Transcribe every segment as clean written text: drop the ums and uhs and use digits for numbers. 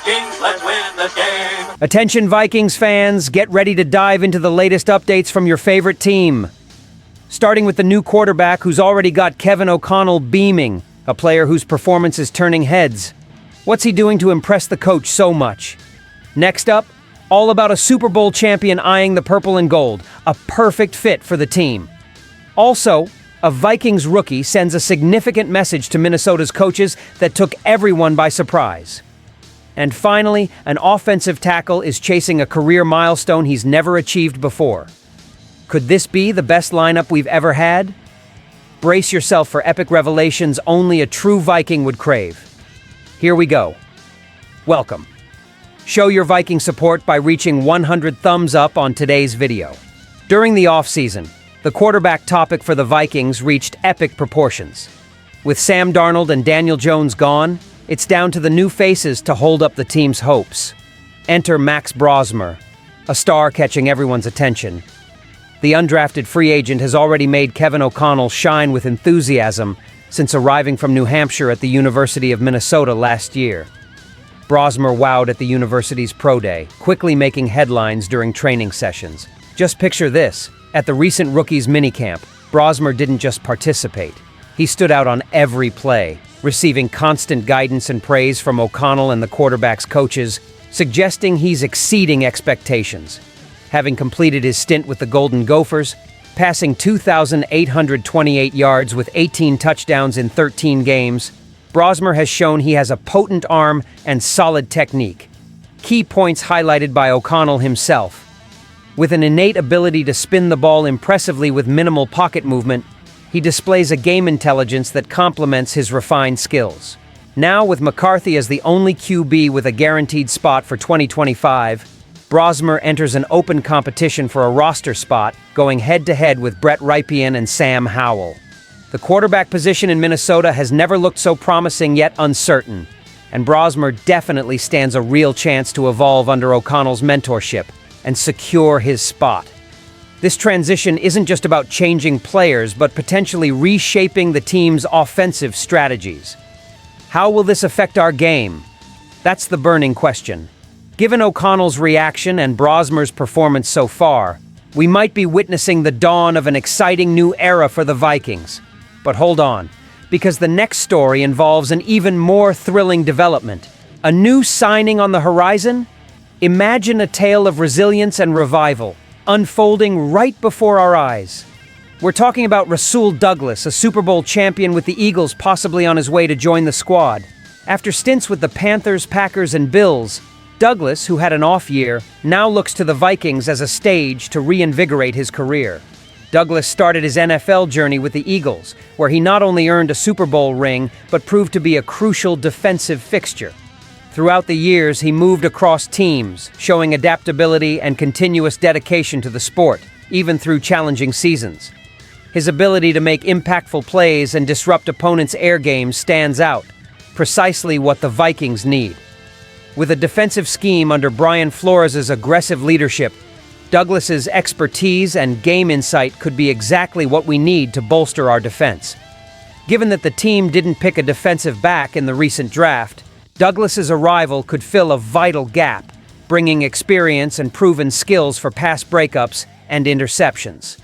Vikings, let's win the game. Attention Vikings fans, get ready to dive into the latest updates from your favorite team. Starting with the new quarterback who's already got Kevin O'Connell beaming, a player whose performance is turning heads. What's he doing to impress the coach so much? Next up, all about a Super Bowl champion eyeing the purple and gold, a perfect fit for the team. Also, a Vikings rookie sends a significant message to Minnesota's coaches that took everyone by surprise. And finally, an offensive tackle is chasing a career milestone he's never achieved before. Could this be the best lineup we've ever had? Brace yourself for epic revelations only a true Viking would crave. Here we go. Welcome. Show your Viking support by reaching 100 thumbs up on today's video. During the offseason, the quarterback topic for the Vikings reached epic proportions. With Sam Darnold and Daniel Jones gone, it's down to the new faces to hold up the team's hopes. Enter Max Brosmer, a star catching everyone's attention. The undrafted free agent has already made Kevin O'Connell shine with enthusiasm since arriving from New Hampshire at the University of Minnesota last year. Brosmer wowed at the university's pro day, quickly making headlines during training sessions. Just picture this. At the recent rookies minicamp, Brosmer didn't just participate. He stood out on every play, receiving constant guidance and praise from O'Connell and the quarterback's coaches, suggesting he's exceeding expectations. Having completed his stint with the Golden Gophers, passing 2,828 yards with 18 touchdowns in 13 games, Brosmer has shown he has a potent arm and solid technique. Key points highlighted by O'Connell himself. With an innate ability to spin the ball impressively with minimal pocket movement, he displays a game intelligence that complements his refined skills. Now, with McCarthy as the only QB with a guaranteed spot for 2025, Brosmer enters an open competition for a roster spot, going head-to-head with Brett Rypien and Sam Howell. The quarterback position in Minnesota has never looked so promising yet uncertain, and Brosmer definitely stands a real chance to evolve under O'Connell's mentorship and secure his spot. This transition isn't just about changing players, but potentially reshaping the team's offensive strategies. How will this affect our game? That's the burning question. Given O'Connell's reaction and Brosmer's performance so far, we might be witnessing the dawn of an exciting new era for the Vikings. But hold on, because the next story involves an even more thrilling development. A new signing on the horizon? Imagine a tale of resilience and revival, unfolding right before our eyes. We're talking about Rasul Douglas, a Super Bowl champion with the Eagles possibly on his way to join the squad. After stints with the Panthers, Packers, and Bills, Douglas, who had an off year, now looks to the Vikings as a stage to reinvigorate his career. Douglas started his NFL journey with the Eagles, where he not only earned a Super Bowl ring, but proved to be a crucial defensive fixture. Throughout the years, he moved across teams, showing adaptability and continuous dedication to the sport, even through challenging seasons. His ability to make impactful plays and disrupt opponents' air games stands out, precisely what the Vikings need. With a defensive scheme under Brian Flores' aggressive leadership, Douglas's expertise and game insight could be exactly what we need to bolster our defense. Given that the team didn't pick a defensive back in the recent draft, Douglas's arrival could fill a vital gap, bringing experience and proven skills for pass breakups and interceptions.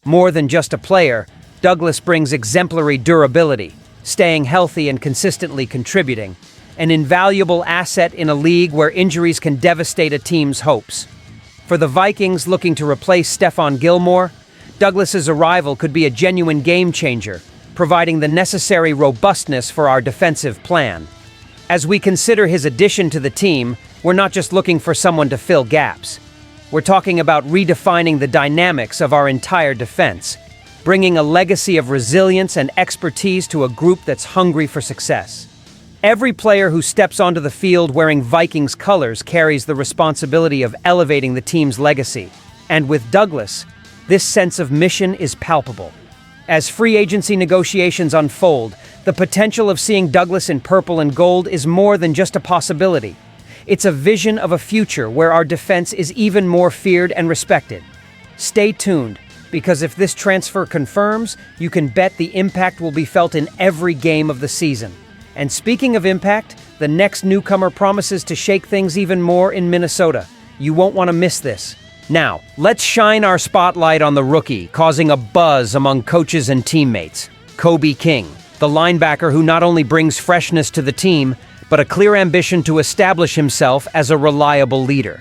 More than just a player, Douglas brings exemplary durability, staying healthy and consistently contributing, an invaluable asset in a league where injuries can devastate a team's hopes. For the Vikings looking to replace Stephon Gilmore, Douglas's arrival could be a genuine game changer, providing the necessary robustness for our defensive plan. As we consider his addition to the team, we're not just looking for someone to fill gaps. We're talking about redefining the dynamics of our entire defense, bringing a legacy of resilience and expertise to a group that's hungry for success. Every player who steps onto the field wearing Vikings colors carries the responsibility of elevating the team's legacy. And with Douglas, this sense of mission is palpable. As free agency negotiations unfold, the potential of seeing Douglas in purple and gold is more than just a possibility. It's a vision of a future where our defense is even more feared and respected. Stay tuned, because if this transfer confirms, you can bet the impact will be felt in every game of the season. And speaking of impact, the next newcomer promises to shake things even more in Minnesota. You won't want to miss this. Now, let's shine our spotlight on the rookie, causing a buzz among coaches and teammates. Kobe King, the linebacker who not only brings freshness to the team, but a clear ambition to establish himself as a reliable leader.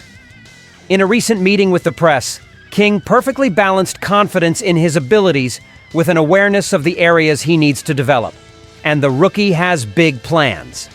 In a recent meeting with the press, King perfectly balanced confidence in his abilities with an awareness of the areas he needs to develop. And the rookie has big plans.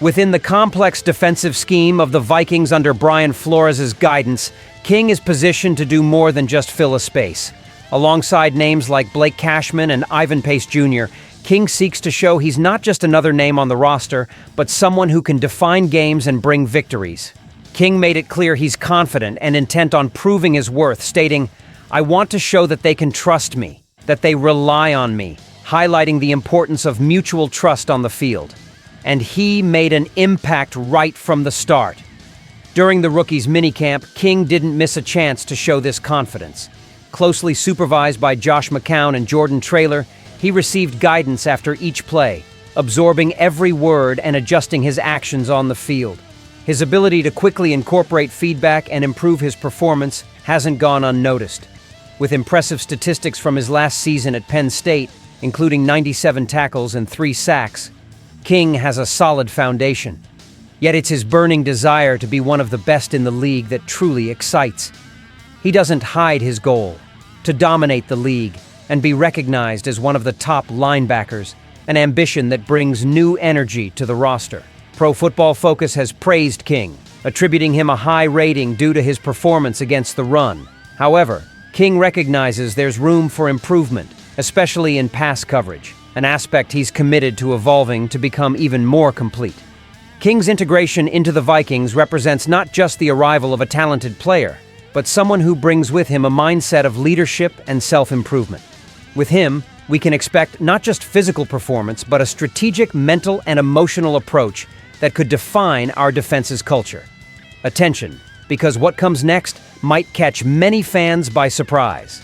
Within the complex defensive scheme of the Vikings under Brian Flores' guidance, King is positioned to do more than just fill a space. Alongside names like Blake Cashman and Ivan Pace Jr., King seeks to show he's not just another name on the roster, but someone who can define games and bring victories. King made it clear he's confident and intent on proving his worth, stating, "I want to show that they can trust me, that they rely on me," highlighting the importance of mutual trust on the field. And he made an impact right from the start. During the rookie's minicamp, King didn't miss a chance to show this confidence. Closely supervised by Josh McCown and Jordan Traylor, he received guidance after each play, absorbing every word and adjusting his actions on the field. His ability to quickly incorporate feedback and improve his performance hasn't gone unnoticed. With impressive statistics from his last season at Penn State, including 97 tackles and 3 sacks, King has a solid foundation. Yet it's his burning desire to be one of the best in the league that truly excites. He doesn't hide his goal, to dominate the league and be recognized as one of the top linebackers, an ambition that brings new energy to the roster. Pro Football Focus has praised King, attributing him a high rating due to his performance against the run. However, King recognizes there's room for improvement, especially in pass coverage, an aspect he's committed to evolving to become even more complete. King's integration into the Vikings represents not just the arrival of a talented player, but someone who brings with him a mindset of leadership and self-improvement. With him, we can expect not just physical performance, but a strategic mental and emotional approach that could define our defense's culture. Attention, because what comes next might catch many fans by surprise.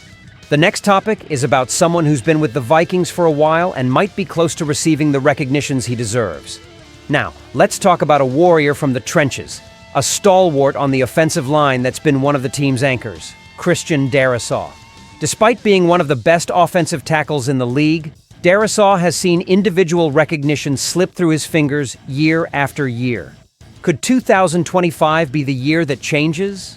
The next topic is about someone who's been with the Vikings for a while and might be close to receiving the recognitions he deserves. Now, let's talk about a warrior from the trenches, a stalwart on the offensive line that's been one of the team's anchors, Christian Darrisaw. Despite being one of the best offensive tackles in the league, Darrisaw has seen individual recognition slip through his fingers year after year. Could 2025 be the year that changes?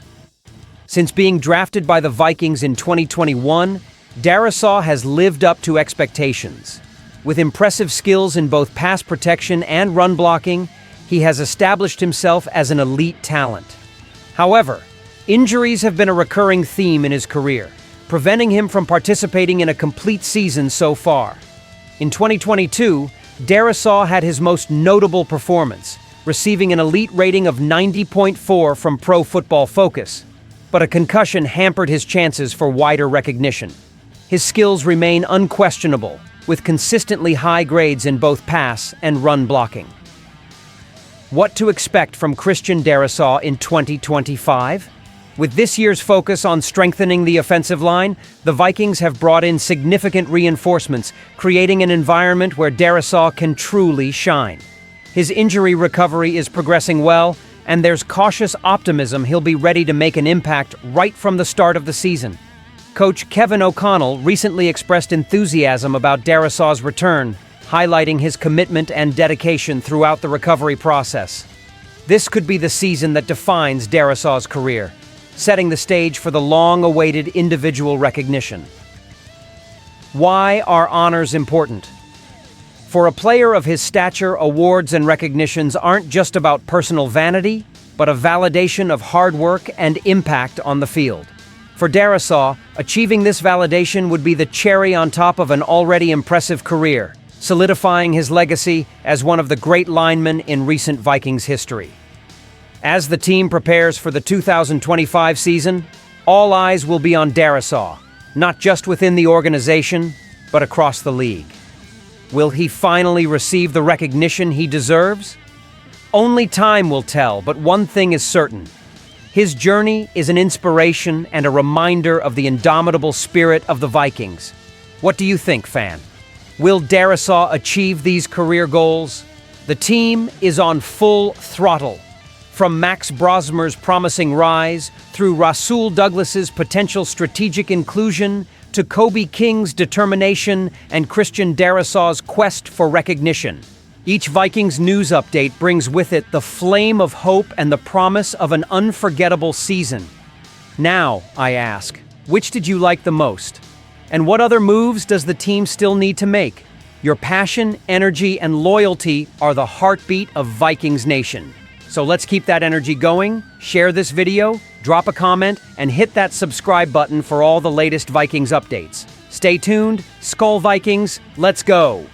Since being drafted by the Vikings in 2021, Darrisaw has lived up to expectations. With impressive skills in both pass protection and run blocking, he has established himself as an elite talent. However, injuries have been a recurring theme in his career, preventing him from participating in a complete season so far. In 2022, Darrisaw had his most notable performance, receiving an elite rating of 90.4 from Pro Football Focus, but a concussion hampered his chances for wider recognition. His skills remain unquestionable, with consistently high grades in both pass and run blocking. What to expect from Christian Darrisaw in 2025? With this year's focus on strengthening the offensive line, the Vikings have brought in significant reinforcements, creating an environment where Darrisaw can truly shine. His injury recovery is progressing well, and there's cautious optimism he'll be ready to make an impact right from the start of the season. Coach Kevin O'Connell recently expressed enthusiasm about Darrisaw's return, highlighting his commitment and dedication throughout the recovery process. This could be the season that defines Darrisaw's career, setting the stage for the long-awaited individual recognition. Why are honors important? For a player of his stature, awards and recognitions aren't just about personal vanity, but a validation of hard work and impact on the field. For Darrisaw, achieving this validation would be the cherry on top of an already impressive career, solidifying his legacy as one of the great linemen in recent Vikings history. As the team prepares for the 2025 season, all eyes will be on Darrisaw, not just within the organization, but across the league. Will he finally receive the recognition he deserves? Only time will tell, but one thing is certain. His journey is an inspiration and a reminder of the indomitable spirit of the Vikings. What do you think, fan? Will Darrisaw achieve these career goals? The team is on full throttle. From Max Brosmer's promising rise, through Rasul Douglas's potential strategic inclusion, to Kobe King's determination and Christian Darrisaw's quest for recognition. Each Vikings news update brings with it the flame of hope and the promise of an unforgettable season. Now, I ask, which did you like the most? And what other moves does the team still need to make? Your passion, energy, and loyalty are the heartbeat of Vikings Nation. So let's keep that energy going, share this video, drop a comment, and hit that subscribe button for all the latest Vikings updates. Stay tuned, SKOL Vikings, let's go!